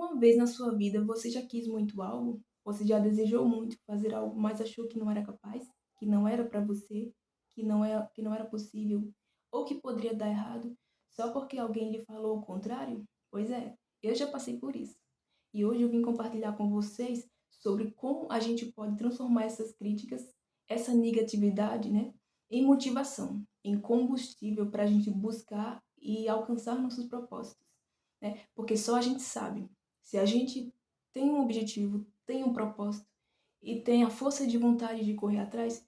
Alguma vez na sua vida você já quis muito algo? Você já desejou muito fazer algo, mas achou que não era capaz, que não era para você, que não era possível, ou que poderia dar errado, só porque alguém lhe falou o contrário? Pois é, eu já passei por isso. E hoje eu vim compartilhar com vocês sobre como a gente pode transformar essas críticas, essa negatividade, né, em motivação, em combustível para a gente buscar e alcançar nossos propósitos, né? Porque só a gente sabe. Se a gente tem um objetivo, tem um propósito e tem a força de vontade de correr atrás,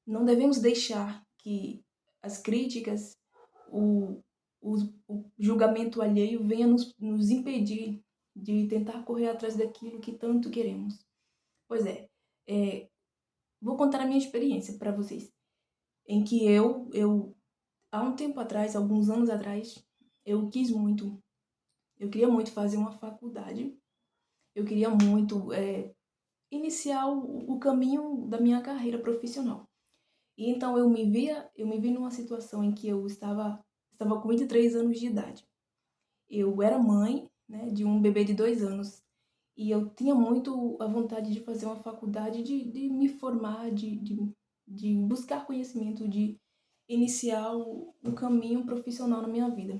não devemos deixar que as críticas, o, o julgamento alheio venha nos impedir de tentar correr atrás daquilo que tanto queremos. Pois é, vou contar a minha experiência para vocês, em que há um tempo atrás, alguns anos atrás, eu queria muito fazer uma faculdade, eu queria muito iniciar o caminho da minha carreira profissional. E então eu me vi numa situação em que estava com 23 anos de idade. Eu era mãe, né, de um bebê de 2 anos. E eu tinha muito a vontade de fazer uma faculdade, de me formar, de buscar conhecimento, de iniciar um caminho profissional na minha vida.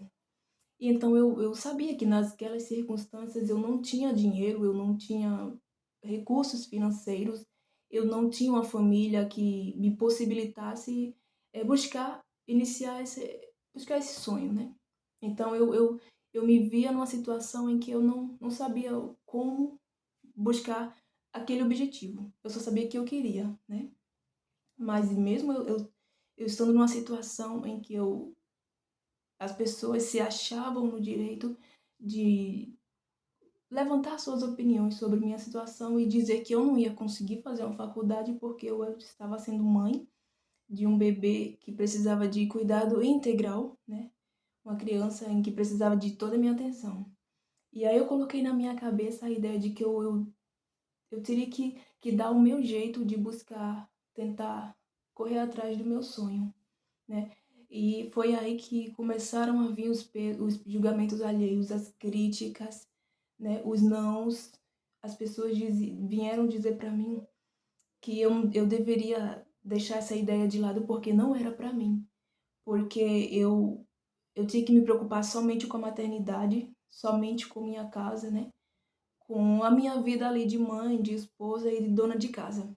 E então eu sabia que naquelas circunstâncias eu não tinha dinheiro, eu não tinha recursos financeiros, eu não tinha uma família que me possibilitasse iniciar buscar esse sonho, né? Então eu me via numa situação em que eu não sabia como buscar aquele objetivo. Eu só sabia que eu queria, né? Mas mesmo eu estando numa situação em que as pessoas se achavam no direito de levantar suas opiniões sobre minha situação e dizer que eu não ia conseguir fazer uma faculdade porque eu estava sendo mãe de um bebê que precisava de cuidado integral, né? Uma criança em que precisava de toda a minha atenção. E aí eu coloquei na minha cabeça a ideia de que eu teria que dar o meu jeito de buscar, tentar correr atrás do meu sonho, né? E foi aí que começaram a vir os julgamentos alheios, as críticas, né? Os nãos. As pessoas vieram dizer para mim que eu deveria deixar essa ideia de lado porque não era para mim. Porque eu tinha que me preocupar somente com a maternidade, somente com minha casa, né? Com a minha vida ali de mãe, de esposa e de dona de casa.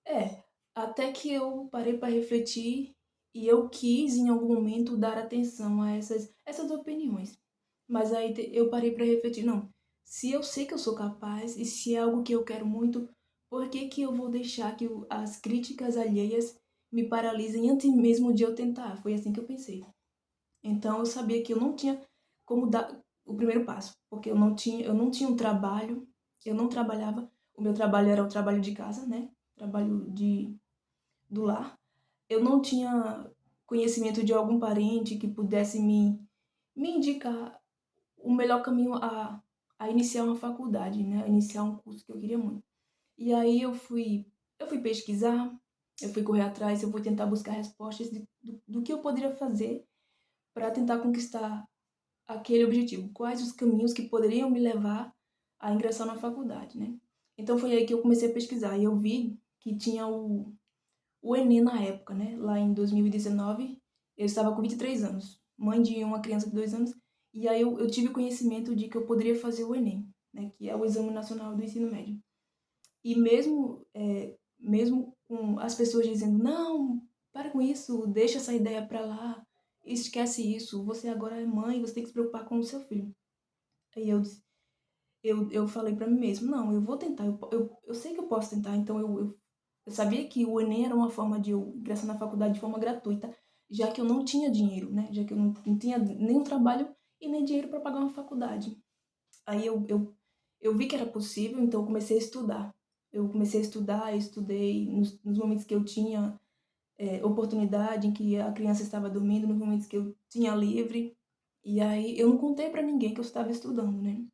É, até que eu parei para refletir e eu quis em algum momento dar atenção a essas opiniões. Mas aí eu parei para refletir, não, se eu sei que eu sou capaz e se é algo que eu quero muito, por que que eu vou deixar que as críticas alheias me paralisem antes mesmo de eu tentar? Foi assim que eu pensei. Então eu sabia que eu não tinha como dar o primeiro passo, porque eu não tinha um trabalho, eu não trabalhava, o meu trabalho era o trabalho de casa, né? Trabalho do lar. Eu não tinha conhecimento de algum parente que pudesse me indicar o melhor caminho a iniciar uma faculdade, né? A iniciar um curso que eu queria muito. E aí eu fui pesquisar, eu fui correr atrás, eu fui tentar buscar respostas do que eu poderia fazer para tentar conquistar aquele objetivo. Quais os caminhos que poderiam me levar a ingressar na faculdade, né? Então foi aí que eu comecei a pesquisar e eu vi que tinha o Enem na época, né? Lá em 2019, eu estava com 23 anos, mãe de uma criança de 2 anos, e aí eu tive conhecimento de que eu poderia fazer o Enem, né? Que é o Exame Nacional do Ensino Médio. E mesmo com as pessoas dizendo, não, para com isso, deixa essa ideia para lá, esquece isso, você agora é mãe, você tem que se preocupar com o seu filho. Aí eu falei para mim mesmo, não, eu vou tentar, eu sei que eu posso tentar, então eu sabia que o Enem era uma forma de eu ingressar na faculdade de forma gratuita, já que eu não tinha dinheiro, né? Já que eu não tinha nenhum trabalho e nem dinheiro para pagar uma faculdade. Aí eu vi que era possível, então eu comecei a estudar. Eu comecei a estudar, eu estudei nos momentos que eu tinha oportunidade, em que a criança estava dormindo, nos momentos que eu tinha livre. E aí eu não contei para ninguém que eu estava estudando, né?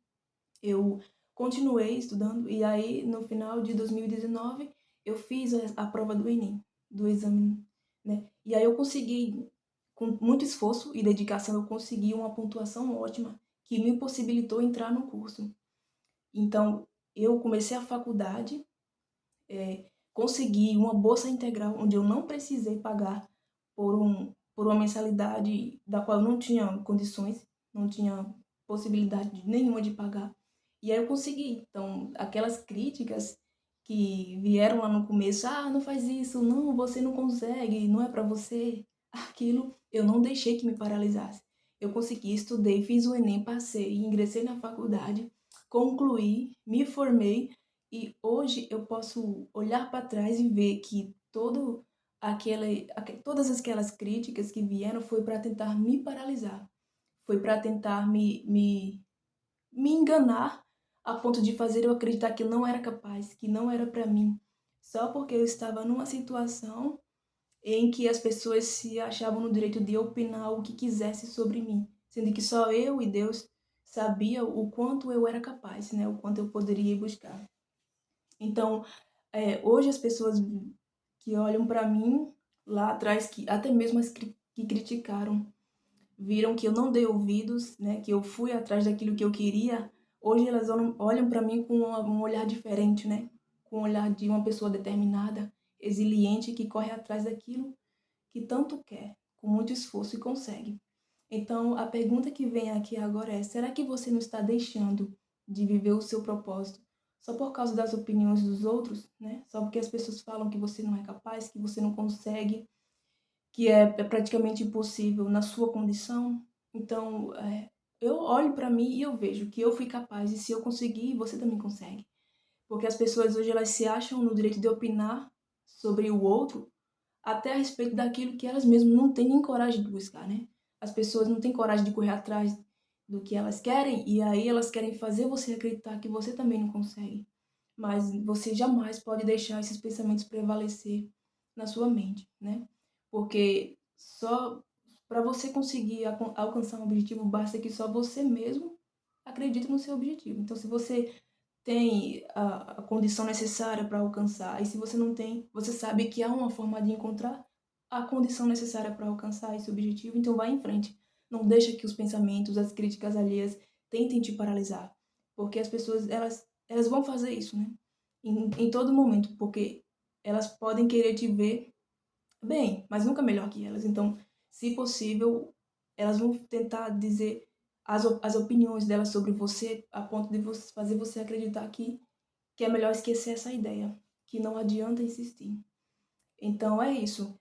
Eu continuei estudando e aí no final de 2019 eu fiz a prova do Enem, do exame, né? E aí eu consegui, com muito esforço e dedicação, eu consegui uma pontuação ótima que me possibilitou entrar no curso. Então, eu comecei a faculdade, consegui uma bolsa integral, onde eu não precisei pagar por uma mensalidade da qual eu não tinha condições, não tinha possibilidade nenhuma de pagar. E aí eu consegui. Então, aquelas críticas que vieram lá no começo, ah, não faz isso, não, você não consegue, não é para você, aquilo, eu não deixei que me paralisasse. Eu consegui, estudei, fiz o Enem, passei, ingressei na faculdade, concluí, me formei e hoje eu posso olhar para trás e ver que todas aquelas críticas que vieram foi para tentar me paralisar, foi para tentar me enganar a ponto de fazer eu acreditar que eu não era capaz, que não era para mim, só porque eu estava numa situação em que as pessoas se achavam no direito de opinar o que quisesse sobre mim, sendo que só eu e Deus sabia o quanto eu era capaz, né? O quanto eu poderia ir buscar. Então, hoje as pessoas que olham para mim lá atrás, que até mesmo as que criticaram, viram que eu não dei ouvidos, né, que eu fui atrás daquilo que eu queria, hoje elas olham para mim com um olhar diferente, né? Com o olhar de uma pessoa determinada, resiliente, que corre atrás daquilo que tanto quer, com muito esforço e consegue. Então, a pergunta que vem aqui agora é: será que você não está deixando de viver o seu propósito só por causa das opiniões dos outros, né? Só porque as pessoas falam que você não é capaz, que você não consegue, que é praticamente impossível na sua condição? Então, eu olho para mim e eu vejo que eu fui capaz e se eu conseguir, você também consegue. Porque as pessoas hoje elas se acham no direito de opinar sobre o outro até a respeito daquilo que elas mesmas não têm nem coragem de buscar, né? As pessoas não têm coragem de correr atrás do que elas querem e aí elas querem fazer você acreditar que você também não consegue. Mas você jamais pode deixar esses pensamentos prevalecer na sua mente, né? Porque só para você conseguir alcançar um objetivo basta que só você mesmo acredite no seu objetivo. Então, se você tem a condição necessária para alcançar, e se você não tem, você sabe que há uma forma de encontrar a condição necessária para alcançar esse objetivo, então vai em frente. Não deixa que os pensamentos, as críticas alheias tentem te paralisar, porque as pessoas, elas vão fazer isso, né? Em todo momento, porque elas podem querer te ver bem, mas nunca melhor que elas. Então, se possível, elas vão tentar dizer as opiniões delas sobre você a ponto de fazer você acreditar que é melhor esquecer essa ideia, que não adianta insistir. Então, é isso.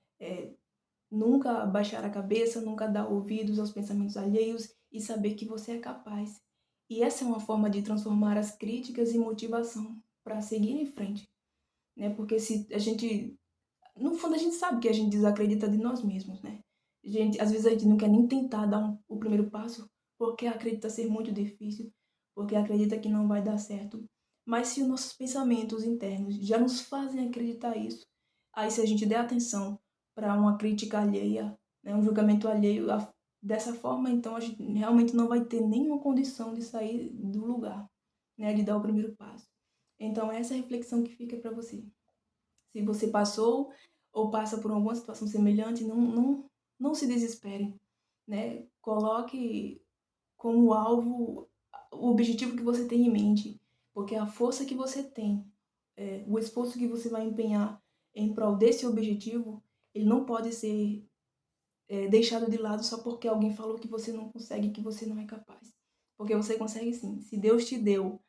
Nunca baixar a cabeça, nunca dar ouvidos aos pensamentos alheios e saber que você é capaz. E essa é uma forma de transformar as críticas em motivação para seguir em frente, né? Porque se a gente no fundo a gente sabe que a gente desacredita de nós mesmos, né? Às vezes a gente não quer nem tentar dar o primeiro passo, porque acredita ser muito difícil, porque acredita que não vai dar certo. Mas se os nossos pensamentos internos já nos fazem acreditar isso, aí se a gente der atenção para uma crítica alheia, né, um julgamento alheio, dessa forma, então a gente realmente não vai ter nenhuma condição de sair do lugar, né, de dar o primeiro passo. Então essa é a reflexão que fica para você. Se você passou ou passa por alguma situação semelhante, não se desespere, né? Coloque como alvo o objetivo que você tem em mente, porque a força que você tem, o esforço que você vai empenhar em prol desse objetivo, ele não pode ser deixado de lado só porque alguém falou que você não consegue, que você não é capaz. Porque você consegue sim. Se Deus te deu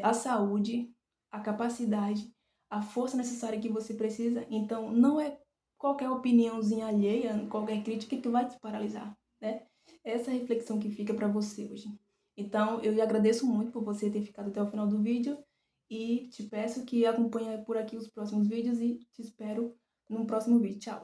a saúde, a capacidade, a força necessária que você precisa, então não é qualquer opiniãozinha alheia, qualquer crítica que vai te paralisar, né? Essa é a reflexão que fica para você hoje. Então, eu lhe agradeço muito por você ter ficado até o final do vídeo e te peço que acompanhe por aqui os próximos vídeos e te espero no próximo vídeo. Tchau!